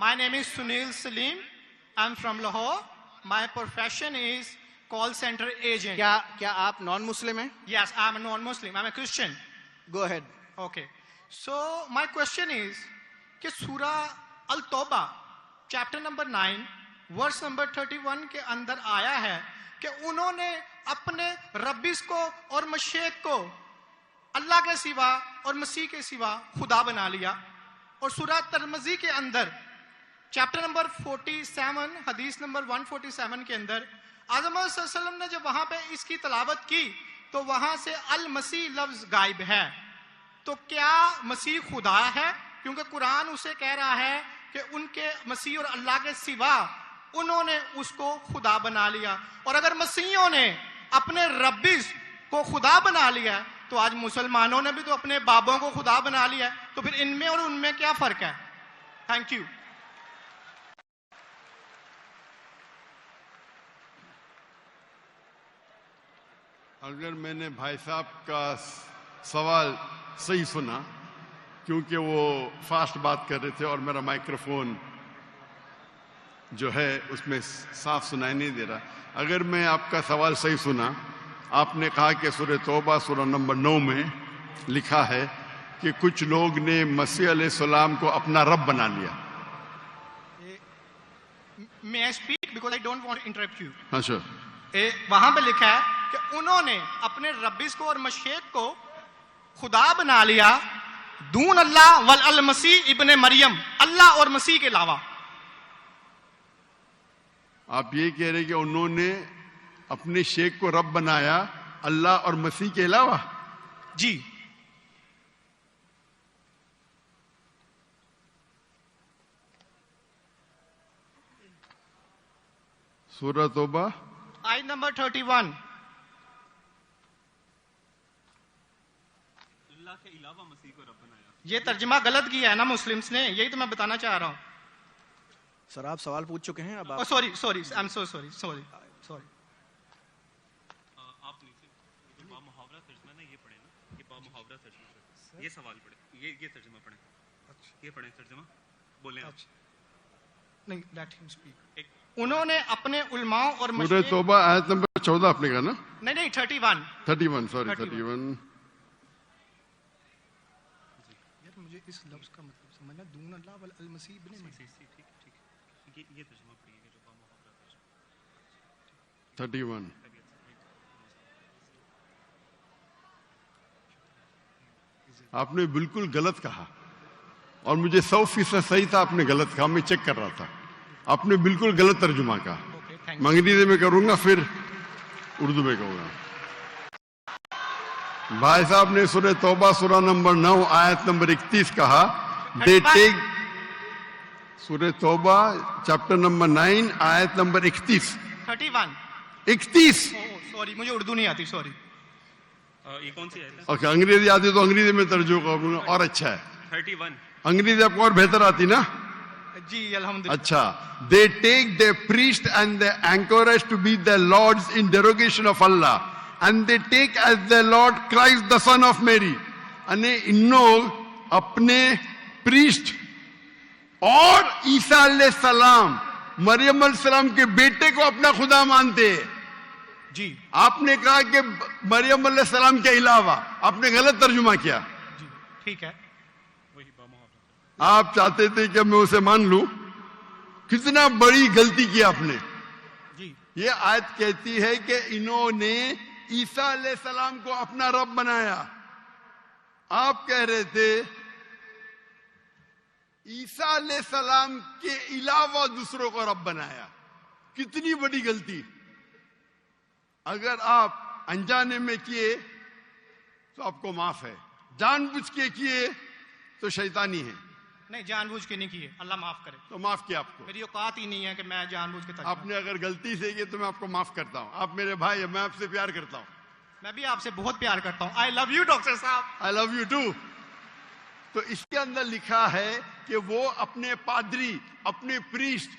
My name is Sunil Salim. I'm from Lahore. My profession is call center agent. کیا آپ نان مسلم ہیں؟ Yes, I'm a non-Muslim. I'm a Christian. Go ahead. Okay. So my question is کہ سورہ التوبہ chapter number 9 verse number 31 کے اندر آیا ہے کہ انہوں نے اپنے ربیس کو اور مشیخ کو اللہ کے سوا اور مسیح کے سوا خدا بنا لیا. اور سورہ ترمذی کے اندر چیپٹر نمبر 47 حدیث نمبر 147 کے اندر اعظم صلی اللہ علیہ وسلم نے جب وہاں پہ اس کی تلاوت کی تو وہاں سے المسیح لفظ غائب ہے. تو کیا مسیح خدا ہے؟ کیونکہ قرآن اسے کہہ رہا ہے کہ ان کے مسیح اور اللہ کے سوا انہوں نے اس کو خدا بنا لیا. اور اگر مسیحوں نے اپنے ربیس کو خدا بنا لیا تو آج مسلمانوں نے بھی تو اپنے بابوں کو خدا بنا لیا ہے. تو پھر ان میں اور ان میں کیا فرق ہے؟ Thank you. اگر میں نے بھائی صاحب کا سوال صحیح سنا، کیونکہ وہ فاسٹ بات کر رہے تھے اور میرا مائکروفون جو ہے اس میں صاف سنائی نہیں دے رہا. اگر میں آپ کا سوال صحیح سنا، آپ نے کہا کہ سورہ توبہ سورہ نمبر 9 میں لکھا ہے کہ کچھ لوگ نے مسیح علیہ السلام کو اپنا رب بنا لیا. May I speak because I don't want to interrupt you. اچھا، وہاں پہ لکھا ہے کہ انہوں نے اپنے ربیس کو اور مشیخ کو خدا بنا لیا دون اللہ والمسیح ابن مریم، اللہ اور مسیح کے علاوہ. آپ یہ کہہ رہے کہ انہوں نے اپنے شیخ کو رب بنایا اللہ اور مسیح کے علاوہ؟ جی. سورہ توبہ آیت نمبر 31. اللہ کے علاوہ مسیح کو رب بنایا. یہ ترجمہ غلط کیا ہے نا مسلمس نے، یہی تو میں بتانا چاہ رہا ہوں. سر آپ سوال پوچھ چکے ہیں، اب آپ sorry I am so sorry. آپ نیچے جو با محاورہ ترجمہ نا یہ پڑھیں نا، یہ با محاورہ ترجمہ، یہ سوال پڑھیں، یہ ترجمہ پڑھیں، یہ پڑھیں ترجمہ بولیں آپ. نہیں لیٹ ہم اسپیک. انہوں نے اپنے علماء اور سورہ توبہ آیت نمبر 14 آپ نے کہا نا؟ نہیں 31 سوری 31. یار مجھے اس لفظ کا مطلب سمجھنا، دون اللہ والمسیح ابن مریم. ٹھیک یہ ترجمہ پڑھیے جو با محاورہ ترجمہ. 31. آپ نے بالکل غلط کہا اور مجھے 100% صحیح تھا. آپ نے غلط کہا، میں چیک کر رہا تھا. آپ نے بالکل غلط ترجمہ کہا. میں انگریزی میں کروں گا پھر اردو میں کہوں گا. بھائی صاحب نے سورہ توبہ سورہ نمبر 9 آیت نمبر 31 کہا. دے ٹیک سورہ توبہ چیپٹر نمبر 9 آیت نمبر 31. 31. سوری مجھے اردو نہیں آتی، سوری. یہ کون سی آیت ہے؟ اوکے، انگریزی آتی تو انگریزی میں ترجمہ کروں گا اور اچھا ہے. 31. انگریزی آپ کو اور بہتر آتی نا؟ جی الحمدللہ. اچھا. They take their priest and their anchorage to be their lords in derogation of Allah, and they take as their Lord Christ the son of Mary. یعنی ان لوگ اپنے پریسٹ اور عیسیٰ علیہ السلام مریم علیہ السلام کے بیٹے کو اپنا خدا مانتے. جی آپ نے کہا کہ مریم علیہ السلام کے علاوہ، آپ نے غلط ترجمہ کیا. جی ٹھیک ہے. وہی با محاورہ. آپ چاہتے تھے کہ میں اسے مان لوں. کتنا بڑی غلطی کی آپ نے. جی یہ آیت کہتی ہے کہ انہوں نے عیسیٰ علیہ السلام کو اپنا رب بنایا. آپ کہہ رہے تھے عیسیٰ علیہ السلام کے علاوہ دوسروں کو رب بنایا. کتنی بڑی غلطی. اگر آپ انجانے میں کیے تو آپ کو معاف ہے، جان بوجھ کے کیے تو شیطانی ہے. نہیں جان بوجھ کے نہیں کیے، اللہ معاف کرے. تو معاف کیا آپ کو. میری اوقات ہی نہیں ہے کہ میں جان بوجھ کے آپ نے اگر غلطی سے کی تو میں آپ کو معاف کرتا ہوں. آپ میرے بھائی ہیں، میں آپ سے پیار کرتا ہوں. میں بھی آپ سے بہت پیار کرتا ہوں. آئی لو یو ڈاکٹر صاحب. I love you too. تو اس کے اندر لکھا ہے کہ وہ اپنے پادری، اپنے پریسٹ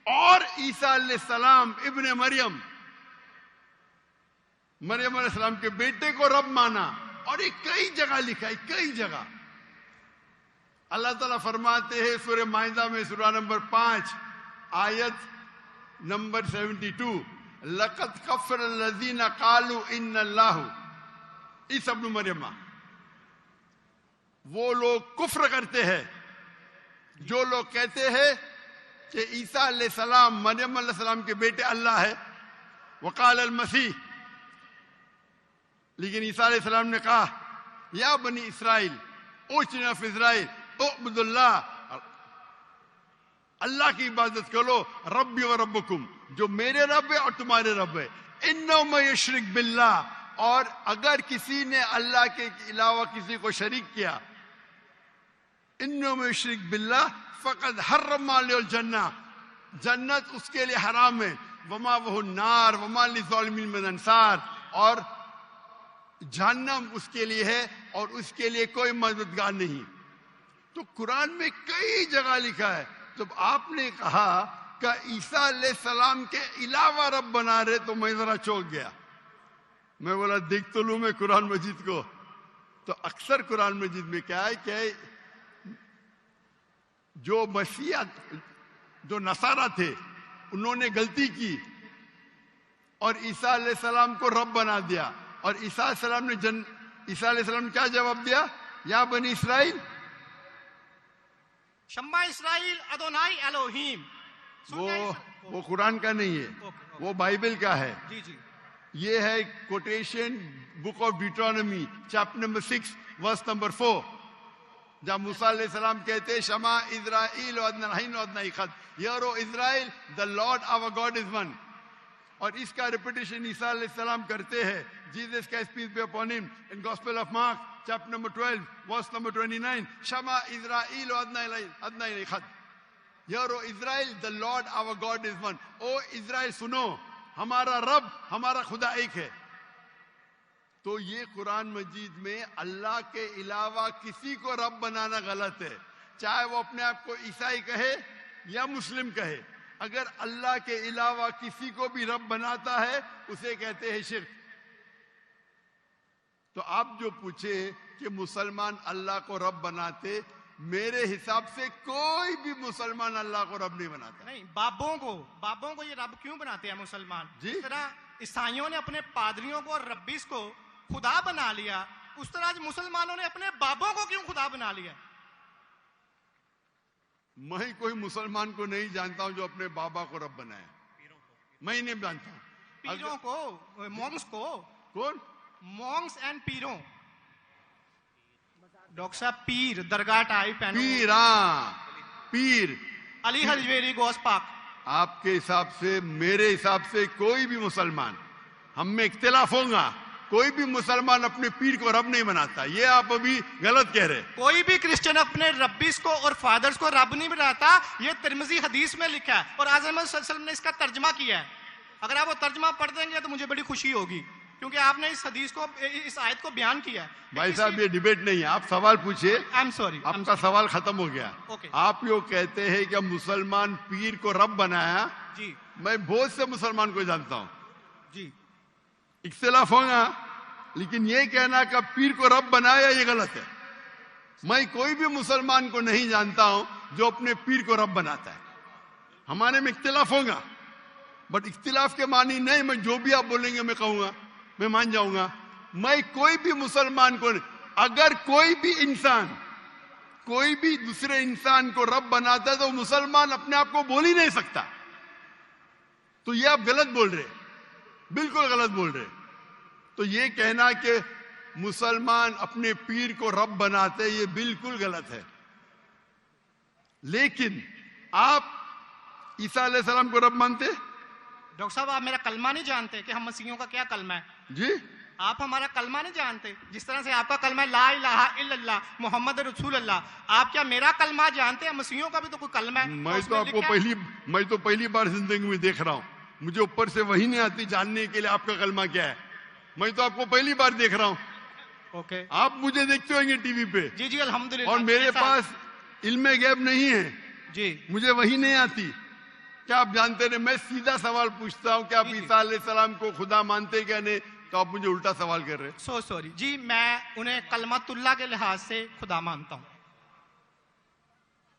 اور عیسیٰ علیہ السلام ابن مریم علیہ السلام کے بیٹے کو رب مانا. اور یہ کئی جگہ لکھا ہے، کئی جگہ. اللہ تعالیٰ فرماتے ہیں سورہ مائدہ میں سورہ نمبر 5 آیت نمبر 72 لَقَدْ كَفَّرَ الَّذِينَ قَالُوا إِنَّ اللَّهُ عیسیٰ ابن مریم، وہ لوگ کفر کرتے ہیں جو لوگ کہتے ہیں کہ عیسیٰ علیہ السلام مریم علیہ السلام کے بیٹے اللہ ہے. وقال المسیح، لیکن عیسیٰ علیہ السلام نے کہا یا بنی اسرائیل اوچنا فی اسرائیل اعبدوا اللہ، اللہ کی عبادت کرو، ربی و ربکم، جو میرے رب ہے اور تمہارے رب ہے. انہ من یشرک باللہ، اور اگر کسی نے اللہ کے علاوہ کسی کو شریک کیا، انہ من یشرک باللہ فقد حرم علیہ الجنہ، جنت اس کے لیے حرام ہے، وما وہ النار وما للظالمین من انصار، اور جہنم اس کے لیے ہے اور اس کے لیے کوئی مددگار نہیں. تو قرآن میں کئی جگہ لکھا ہے. جب آپ نے کہا کہ عیسیٰ علیہ السلام کے علاوہ رب بنا رہے تو میں ذرا چونک گیا. میں بولا دیکھ تو لوں میں قرآن مجید کو. تو اکثر قرآن مجید میں کیا ہے کہ جو مسیح جو نصارہ تھے انہوں نے غلطی کی اور عیسیٰ علیہ السلام کو رب بنا دیا. اور عیسیٰ علیہ السلام نے عیسیٰ علیہ السلام نے کیا جواب دیا؟ یا بنی اسرائیل، شما اسرائیل ادونائی الوہیم. وہ قرآن کا نہیں ہے، وہ بائبل کا ہے. جی جی یہ ہے quotation book of Deuteronomy chapter number 6 verse number 4، جہاں موسیٰ علیہ السلام کہتے ہیں شما اسرائیل ادنا اخد، یارو اسرائیل the Lord our God is one. اور اس کا ریپیٹیشن عیسیٰ علیہ السلام کرتے ہیں. جیسس کا peace be upon him in Gospel of Mark chapter number 12 verse number 29 شما اسرائیل ادنا اخد، یارو اسرائیل the Lord our God is one. او اسرائیل سنو، ہمارا رب ہمارا خدا ایک ہے. تو یہ قرآن مجید میں اللہ کے علاوہ کسی کو رب بنانا غلط ہے، چاہے وہ اپنے آپ کو عیسائی کہے یا مسلم کہے. اگر اللہ کے علاوہ کسی کو بھی رب بناتا ہے اسے کہتے ہیں شرک. تو آپ جو پوچھے کہ مسلمان اللہ کو رب بناتے، میرے حساب سے کوئی بھی مسلمان اللہ کو رب نہیں بناتا. نہیں، بابوں کو یہ رب کیوں بناتے ہیں مسلمان؟ جی؟ جس طرح عیسائیوں نے اپنے پادریوں کو اور ربیس کو خدا بنا لیا، اس طرح آج مسلمانوں نے اپنے بابوں کو کیوں خدا بنا لیا؟ میں کوئی مسلمان کو نہیں جانتا ہوں جو اپنے بابا کو رب بنائے، میں نہیں جانتا ہوں. پیروں کو، مونگس کو. کون؟ مونگس اینڈ پیروں. ڈاکٹر صاحب پیر درگاہ ٹائپ پیر. ہاں پیر. علی حجویری گوس پاک. آپ کے حساب سے، میرے حساب سے کوئی بھی مسلمان، ہم میں اختلاف ہوگا، کوئی بھی مسلمان اپنے پیر کو رب نہیں بناتا. یہ آپ ابھی غلط کہہ رہے. کوئی بھی کرسچن اپنے ربیس کو اور فادرز کو رب نہیں بناتا. یہ ترمذی حدیث میں لکھا ہے اور اعظم صلی اللہ علیہ وسلم نے اس کا ترجمہ کیا ہے. اگر آپ وہ ترجمہ پڑھ دیں گے تو مجھے بڑی خوشی ہوگی، کیونکہ آپ نے اس حدیث کو، اس آیت کو بیان کیا ہے. بھائی صاحب یہ ڈیبیٹ نہیں ہے، آپ سوال پوچھئے. I'm sorry. آپ کا سوال ختم ہو گیا. Okay. آپ یہ کہتے ہیں کہ مسلمان پیر کو رب بنایا. جی میں بہت سے مسلمان کو جانتا ہوں، جی اختلاف ہوگا، لیکن یہ کہنا کہ پیر کو رب بنایا یہ غلط ہے. میں کوئی بھی مسلمان کو نہیں جانتا ہوں جو اپنے پیر کو رب بناتا ہے. ہمارے میں اختلاف ہوگا، بٹ اختلاف کے معنی نہیں میں جو بھی آپ بولیں گے میں کہوں گا، میں مان جاؤں گا. میں کوئی بھی مسلمان کو نہیں. اگر کوئی بھی انسان کوئی بھی دوسرے انسان کو رب بناتا ہے تو مسلمان اپنے آپ کو بول ہی نہیں سکتا. تو یہ آپ غلط بول رہے، بالکل غلط بول رہے. تو یہ کہنا کہ مسلمان اپنے پیر کو رب بناتے یہ بالکل غلط ہے. لیکن آپ عیسیٰ علیہ السلام کو رب مانتے؟ ڈاکٹر صاحب آپ میرا کلمہ نہیں جانتے کہ ہم مسیحیوں کا کیا کلمہ ہے؟ جی آپ ہمارا کلمہ نہیں جانتے. جس طرح سے آپ کا کلمہ ہے لا الہ الا اللہ محمد رسول اللہ، آپ کیا میرا کلمہ جانتے ہیں؟ مسیحیوں کا بھی تو کوئی کلمہ ہے. میں تو آپ کو پہلی بار زندگی میں دیکھ رہا ہوں. مجھے اوپر سے وہی نہیں آتی جاننے کے لیے آپ کا کلمہ کیا ہے. میں تو آپ کو پہلی بار دیکھ رہا ہوں. اوکے آپ مجھے دیکھتے ہوں گے ٹی وی پہ. جی جی الحمدللہ. اور میرے پاس علم غیب نہیں ہے، جی مجھے وہی نہیں آتی. کیا آپ جانتے ہیں؟ میں سیدھا سوال پوچھتا ہوں کہ آپ عیسیٰ علیہ السلام کو خدا مانتے کیا نہیں، تو آپ مجھے الٹا سوال کر رہے. سوری جی، میں انہیں کلمت اللہ کے لحاظ سے خدا مانتا ہوں.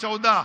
14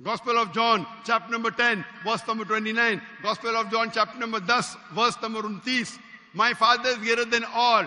Gospel of John chapter number 10 verse number 29, Gospel of John chapter number 10 verse number 29, my father is greater than all,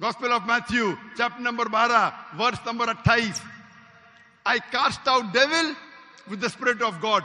Gospel of Matthew chapter number 12 verse number 28, I cast out devil with the spirit of God,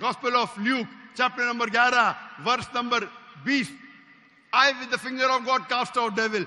Gospel of Luke chapter number 11 verse number 20, I with the finger of God cast out devil,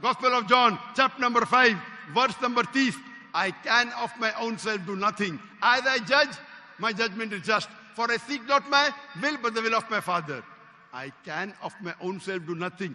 Gospel of John chapter number 5 verse number 30, I can of my own self do nothing, as I judge my judgment is just, for I seek not my will but the will of my Father। I can of my own self do nothing,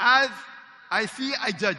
As I see I judge,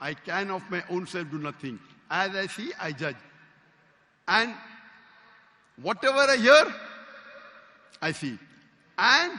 I can of my own self do nothing, as I see I judge, and whatever I hear I see, and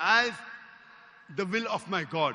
as the will of my God।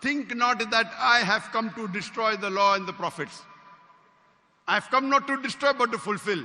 think not that I have come to destroy the law and the prophets, I have come not to destroy but to fulfill।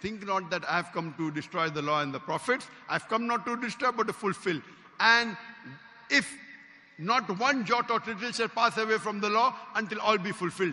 Think not that I have come to destroy the law and the prophets, I have come not to destroy but to fulfill। And if not one jot or tittle shall pass away from the law until all be fulfilled,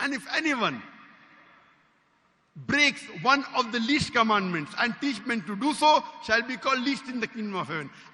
And if anyone breaks one of the least commandments and teach men to do so, shall be called least in the kingdom of heaven।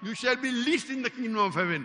You shall be least in the kingdom of heaven,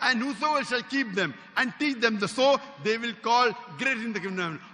And whosoever shall keep them and teach them the so, they will call great in the kingdom of heaven।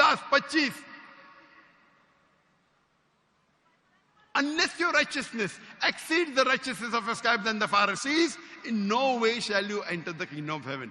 10, 25। Unless your righteousness exceeds the righteousness of your scribes and the Pharisees, in no way shall you enter the kingdom of heaven।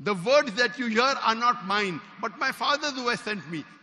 the words that you hear are not mine but my father who has sent me।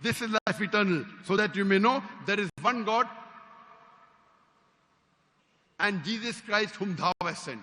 this is life eternal, so that you may know there is one God and Jesus Christ whom thou hast sent.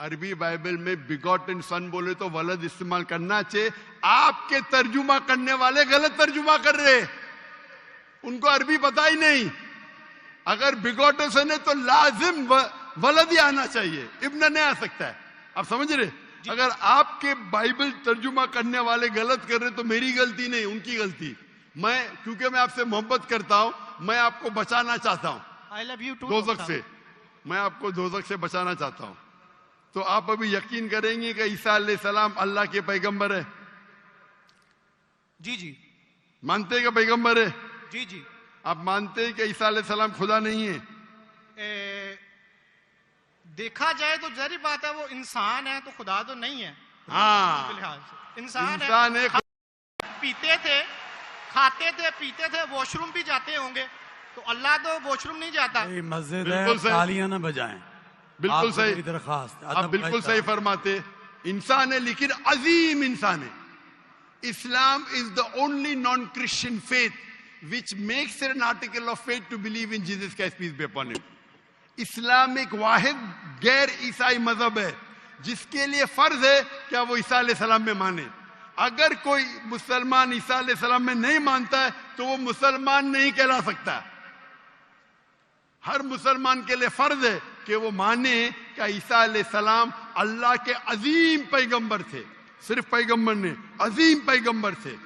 عربی Bible میں بیگوٹن سن بولے تو ولد استعمال کرنا چاہیے. آپ کے ترجمہ کرنے والے غلط ترجمہ کر رہے, ان کو عربی پتا ہی نہیں. اگر بیگوٹن سن ہے تو لازم ولد ہی آنا چاہیے, ابن نہیں آ سکتا ہے. آپ سمجھ رہے؟ اگر آپ کے بائبل ترجمہ کرنے والے غلط کر رہے تو میری غلطی نہیں, ان کی غلطی. میں کیونکہ میں آپ سے محبت کرتا ہوں, میں آپ کو بچانا چاہتا ہوں I love you too, دوزخ Dr. سے, میں آپ کو دوزخ سے بچانا چاہتا ہوں. تو آپ ابھی یقین کریں گے کہ عیسیٰ علیہ السلام اللہ کے پیغمبر ہے؟ جی جی مانتے ہیں کہ پیغمبر ہے؟ جی جی. آپ مانتے ہیں کہ عیسیٰ علیہ السلام خدا نہیں ہے؟ دیکھا جائے تو ظاہری بات ہے وہ انسان ہے تو خدا تو نہیں ہے. ہاں, فی الحال سے انسان انسان ہے. پیتے تھے, کھاتے تھے, پیتے تھے, واش روم بھی جاتے ہوں گے, تو اللہ تو واش روم نہیں جاتا. مسجد بالکل ہے, صحیح. تالیاں نہ بجائیں. بالکل آپ سے صحیح, میری درخواست ہے, آپ ادب کا بالکل صحیح احترام. فرماتے. انسان ہے لیکن عظیم انسان ہے. Islam is the only non-Christian faith which makes it an article of faith to believe in Jesus Christ, peace be upon him. اسلام ایک واحد غیر عیسائی مذہب ہے جس کے لیے فرض ہے کیا وہ عیسیٰ علیہ السلام میں مانے. اگر کوئی مسلمان عیسیٰ علیہ السلام میں نہیں مانتا ہے تو وہ مسلمان نہیں کہلا سکتا. ہر مسلمان کے لیے فرض ہے کہ وہ مانے کہ عیسیٰ علیہ السلام اللہ کے عظیم پیغمبر تھے. صرف پیغمبر نہیں, عظیم پیغمبر تھے.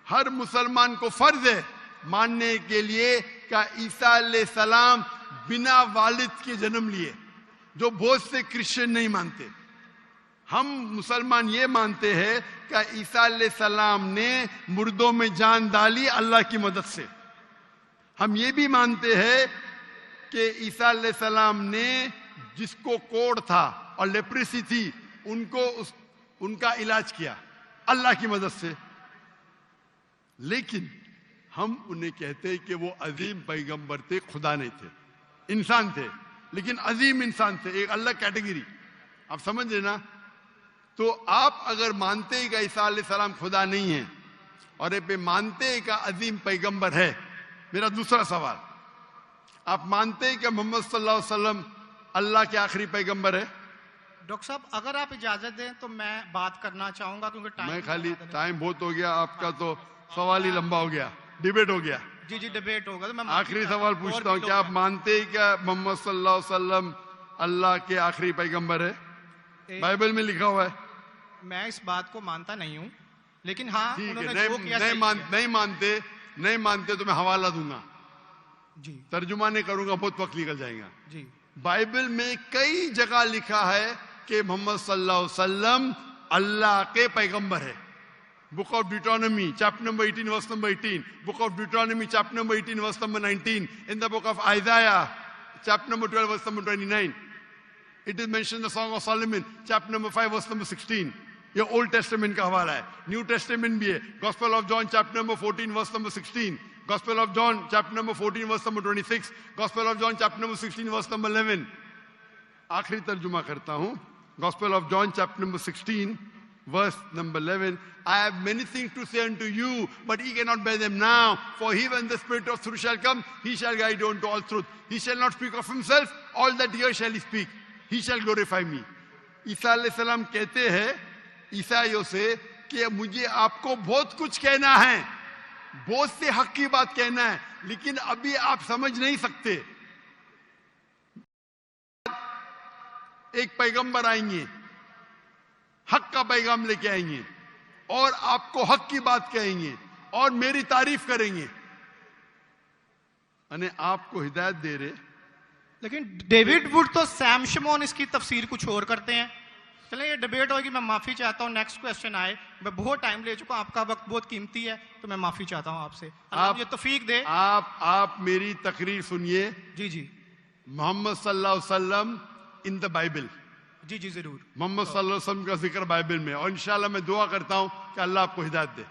ہر مسلمان کو فرض ہے ماننے کے لیے کہ عیسیٰ علیہ السلام بنا والد کے جنم لیے, جو بہت سے کرسچن نہیں مانتے. ہم مسلمان یہ مانتے ہیں کہ عیسیٰ علیہ السلام نے مردوں میں جان ڈالی اللہ کی مدد سے. ہم یہ بھی مانتے ہیں کہ عیسیٰ علیہ السلام نے جس کو کوڑ تھا اور لیپریسی تھی ان کا علاج کیا اللہ کی مدد سے. لیکن ہم انہیں کہتے ہیں کہ وہ عظیم پیغمبر تھے, خدا نہیں تھے, انسان تھے لیکن عظیم انسان تھے, ایک الگ کیٹیگری. آپ سمجھ رہے نا؟ تو آپ اگر مانتے ہیں کہ عیسیٰ علیہ السلام خدا نہیں ہے اور پہ مانتے ہیں کہ عظیم پیغمبر ہے, میرا دوسرا سوال, آپ مانتے ہیں کہ محمد صلی اللہ علیہ وسلم اللہ کے آخری پیغمبر ہے؟ ڈاکٹر صاحب اگر آپ اجازت دیں تو میں بات کرنا چاہوں گا کیونکہ میں خالی ٹائم بہت ہو گیا, آپ کا تو سوال ہی لمبا ہو گیا, ڈیبیٹ ہو گیا. جی جی ڈیبیٹ ہوگا تو میں آخری سوال پوچھتا ہوں, کیا آپ مانتے ہیں کہ محمد صلی اللہ علیہ وسلم اللہ کے آخری پیغمبر ہے؟ بائبل میں لکھا ہوا ہے. میں اس بات کو مانتا نہیں ہوں, لیکن ہاں ٹھیک انہوں ہے, نے جو کیا صحیح کیا. نہیں مانتے تو میں حوالہ دوں گا, جی ترجمہ نہیں کروں گا, بہت وقت نکل جائے گا. جی بائبل میں کئی جگہ لکھا ہے کہ محمد صلی اللہ علیہ وسلم اللہ کے پیغمبر ہے. Book of Deuteronomy, chapter number 18, verse number 18. Book of Deuteronomy, chapter number 18, verse number 19. In the book of Isaiah, chapter number 12, verse number 29. It is mentioned in the Song of Solomon, chapter number 5, verse number 16. یہ Old Testament کا حوالہ ہے. New Testament بھی ہے. Gospel of John, chapter number 14, verse number 16. Gospel of John, chapter number 14, verse number 26. Gospel of John, chapter number 16, verse number 11. آخری ترجمہ کرتا ہوں. Gospel of John, chapter number 16, verse number 11. I have many things to say unto you, but ye cannot bear them now. For he, when the Spirit of truth shall come, he shall guide you unto all truth. He shall not speak of himself, all that he shall speak. He shall glorify me. عیسیٰ علیہ السلام کہتے ہیں عیسائیوں سے کہ مجھے آپ کو بہت کچھ کہنا ہے, بہت سے حق کی بات کہنا ہے, لیکن ابھی آپ سمجھ نہیں سکتے. ایک پیغمبر آئیں گے, حق کا پیغام لے کے آئیں گے اور آپ کو حق کی بات کہیں گے اور میری تعریف کریں گے. یعنی آپ کو ہدایت دے رہے. لیکن ڈیوڈ وڈ تو سیم شمون اس کی تفسیر کچھ اور کرتے ہیں. چلیں یہ ڈیبیٹ ہوگی, میں معافی چاہتا ہوں. نیکسٹ کویسچن آئے, میں بہت ٹائم لے چکا ہوں, آپ کا وقت بہت قیمتی ہے, تو میں معافی چاہتا ہوں آپ سے. آپ یہ توفیق دے. آپ میری تقریر سنیے. جی جی محمد صلی اللہ علیہ وسلم ان دا بائبل. جی جی ضرور. محمد صلی اللہ علیہ وسلم کا ذکر بائبل میں, اور انشاءاللہ میں دعا کرتا ہوں کہ اللہ آپ کو ہدایت دے.